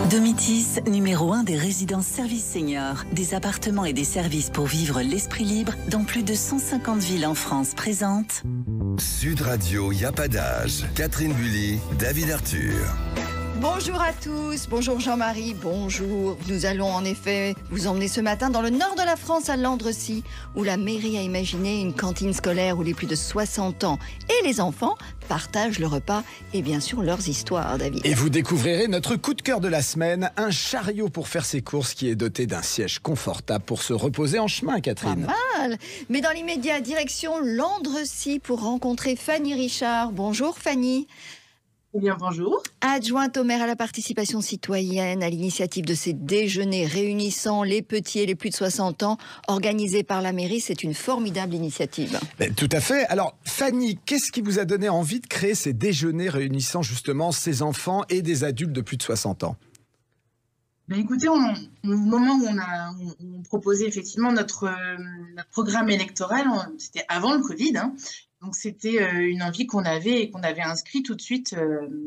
Domitis, numéro 1 des résidences services seniors, des appartements et des services pour vivre l'esprit libre dans plus de 150 villes en France présente. Sud Radio, y a pas d'âge. Catherine Bully, David Arthur. Bonjour à tous, bonjour Jean-Marie, bonjour. Nous allons en effet vous emmener ce matin dans le nord de la France, à Landrecies, où la mairie a imaginé une cantine scolaire où les plus de 60 ans et les enfants partagent le repas et bien sûr leurs histoires, David. Et vous découvrirez notre coup de cœur de la semaine, un chariot pour faire ses courses qui est doté d'un siège confortable pour se reposer en chemin, Catherine. Pas mal. Mais dans l'immédiat, direction Landrecies pour rencontrer Fanny Richard. Bonjour Fanny. Eh bien, bonjour. Adjointe au maire à la participation citoyenne, à l'initiative de ces déjeuners réunissant les petits et les plus de 60 ans, organisés par la mairie, c'est une formidable initiative. Tout à fait. Alors, Fanny, qu'est-ce qui vous a donné envie de créer ces déjeuners réunissant justement ces enfants et des adultes de plus de 60 ans ? Écoutez, au moment où on proposait effectivement notre programme électoral, c'était avant le Covid, hein. Donc c'était une envie qu'on avait et qu'on avait inscrit tout de suite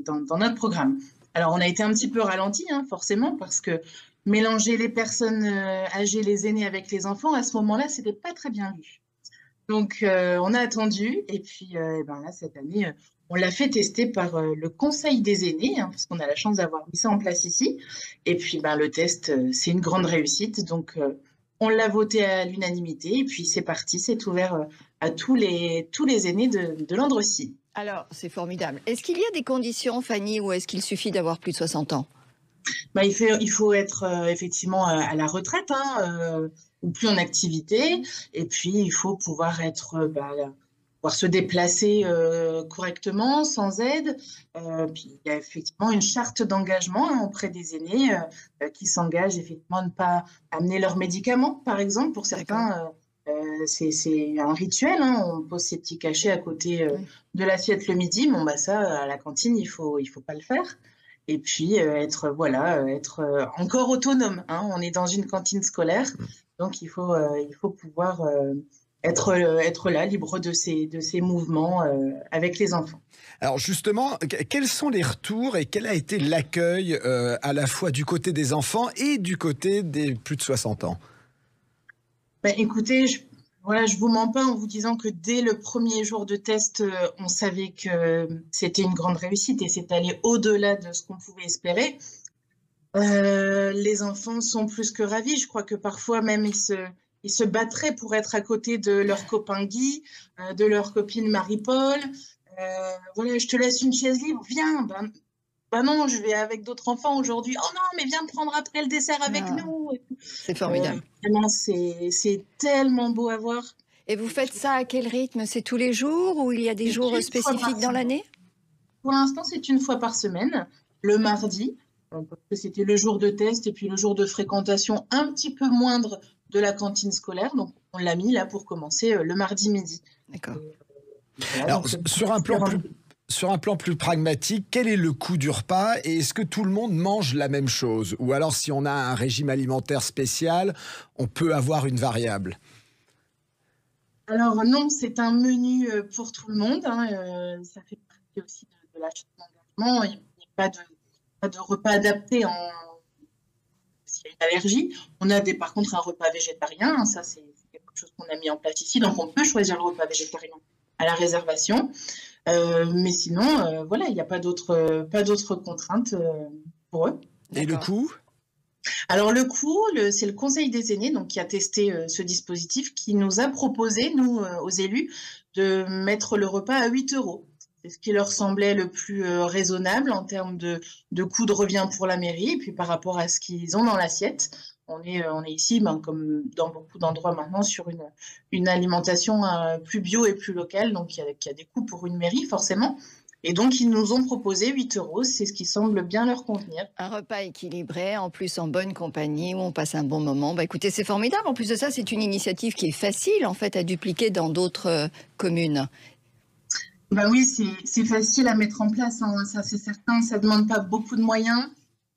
dans notre programme. Alors on a été un petit peu ralenti, hein, forcément, parce que mélanger les personnes âgées, les aînés avec les enfants, à ce moment-là, c'était pas très bien vu. Donc on a attendu et puis là cette année, on l'a fait tester par le Conseil des aînés, hein, parce qu'on a la chance d'avoir mis ça en place ici. Et puis le test, c'est une grande réussite, donc on l'a voté à l'unanimité et puis c'est parti, c'est ouvert à tous les aînés de Landrecies. Alors, c'est formidable. Est-ce qu'il y a des conditions, Fanny, ou est-ce qu'il suffit d'avoir plus de 60 ans ? Il faut être effectivement à la retraite, hein, ou plus en activité, et puis il faut pouvoir pouvoir se déplacer correctement, sans aide. Puis il y a effectivement une charte d'engagement, hein, auprès des aînés qui s'engagent effectivement à ne pas amener leurs médicaments, par exemple. Pour certains, c'est un rituel, hein, on pose ses petits cachets à côté de l'assiette le midi. Ça, à la cantine, il faut pas le faire. Et puis être encore autonome, hein. On est dans une cantine scolaire, donc il faut pouvoir être là, libre de ses mouvements avec les enfants. Alors justement, quels sont les retours et quel a été l'accueil à la fois du côté des enfants et du côté des plus de 60 ans ? Écoutez, je vous mens pas en vous disant que dès le premier jour de test, on savait que c'était une grande réussite et c'est allé au-delà de ce qu'on pouvait espérer. Les enfants sont plus que ravis. Je crois que parfois même ils se battraient pour être à côté de leur copain Guy, de leur copine Marie-Paul. Je te laisse une chaise libre, viens. Non, je vais avec d'autres enfants aujourd'hui. Oh non, mais viens prendre après le dessert avec nous. C'est formidable. Vraiment, c'est tellement beau à voir. Et vous faites ça à quel rythme ? C'est tous les jours ou il y a des jours spécifiques dans l'année ? Pour l'instant, c'est une fois par semaine, le mardi, parce que c'était le jour de test et puis le jour de fréquentation un petit peu moindre de la cantine scolaire. Donc, on l'a mis là pour commencer le mardi midi. D'accord. Alors, sur un plan plus pragmatique, quel est le coût du repas et est-ce que tout le monde mange la même chose ? Ou alors, si on a un régime alimentaire spécial, on peut avoir une variable ? Alors non, c'est un menu pour tout le monde, hein, ça fait partie aussi de la charte d'engagement. Il n'y a pas de repas adapté s'il y a une allergie. On a par contre un repas végétarien, hein, ça c'est quelque chose qu'on a mis en place ici, donc on peut choisir le repas végétarien à la réservation. Mais sinon, il n'y a pas d'autres contraintes pour eux. Et le coût ? Alors le coût, c'est le Conseil des aînés qui a testé ce dispositif, qui nous a proposé, nous, aux élus, de mettre le repas à 8 €. C'est ce qui leur semblait le plus raisonnable en termes de coût de revient pour la mairie, et puis par rapport à ce qu'ils ont dans l'assiette. On est ici, comme dans beaucoup d'endroits maintenant, sur une alimentation plus bio et plus locale, donc il y a des coûts pour une mairie forcément. Et donc, ils nous ont proposé 8 €, c'est ce qui semble bien leur convenir. Un repas équilibré, en plus en bonne compagnie, où on passe un bon moment. Écoutez, c'est formidable. En plus de ça, c'est une initiative qui est facile en fait à dupliquer dans d'autres communes. Oui, c'est facile à mettre en place, hein, ça c'est certain. Ça ne demande pas beaucoup de moyens,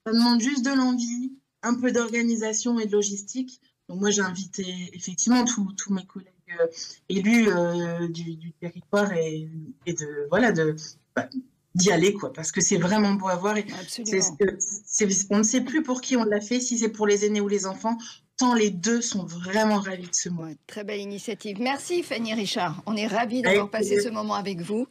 ça demande juste de l'envie, un peu d'organisation et de logistique. Donc moi, j'ai invité effectivement tous mes collègues élus du territoire et d'y aller, quoi, parce que c'est vraiment beau à voir. Et on ne sait plus pour qui on l'a fait, si c'est pour les aînés ou les enfants, tant les deux sont vraiment ravis de ce moment. Ouais, très belle initiative. Merci Fanny Richard. On est ravis d'avoir passé ce moment avec vous.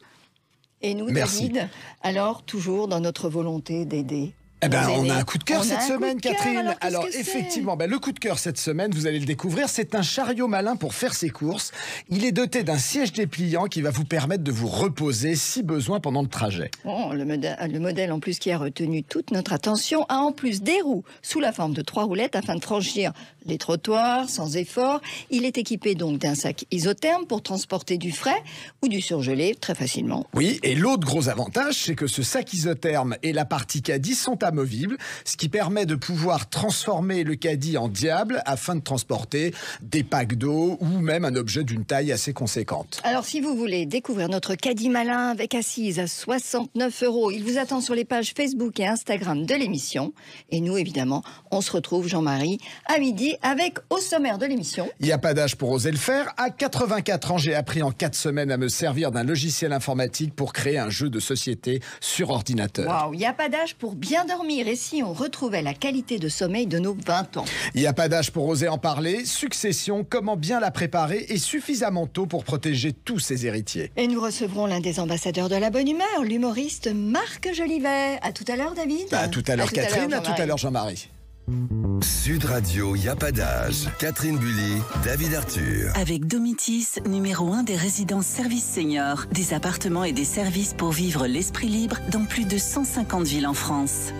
Et nous, Merci. David, alors toujours dans notre volonté d'aider. On a un coup de cœur cette semaine, Catherine. Alors effectivement, le coup de cœur cette semaine, vous allez le découvrir, c'est un chariot malin pour faire ses courses. Il est doté d'un siège dépliant qui va vous permettre de vous reposer si besoin pendant le trajet. Oh, le modèle en plus qui a retenu toute notre attention a en plus des roues sous la forme de 3 roulettes afin de franchir les trottoirs sans effort. Il est équipé donc d'un sac isotherme pour transporter du frais ou du surgelé très facilement. Oui, et l'autre gros avantage, c'est que ce sac isotherme et la partie caddie sont amovibles, ce qui permet de pouvoir transformer le caddie en diable afin de transporter des packs d'eau ou même un objet d'une taille assez conséquente. Alors si vous voulez découvrir notre caddie malin avec assise à 69 €, il vous attend sur les pages Facebook et Instagram de l'émission. Et nous, évidemment, on se retrouve, Jean-Marie, à midi avec au sommaire de l'émission. Il n'y a pas d'âge pour oser le faire. À 84 ans, j'ai appris en 4 semaines à me servir d'un logiciel informatique pour créer un jeu de société sur ordinateur. Waouh, il n'y a pas d'âge pour bien dormir. Et si on retrouvait la qualité de sommeil de nos 20 ans? Il n'y a pas d'âge pour oser en parler. Succession, comment bien la préparer et suffisamment tôt pour protéger tous ses héritiers. Et nous recevrons l'un des ambassadeurs de la bonne humeur, l'humoriste Marc Jolivet. À tout à l'heure, David. À tout à l'heure, Catherine. À tout à l'heure, Jean-Marie. Sud Radio, y a pas d'âge. Catherine Bully, David Arthur. Avec Domitis, numéro 1 des résidences services seniors, des appartements et des services pour vivre l'esprit libre dans plus de 150 villes en France.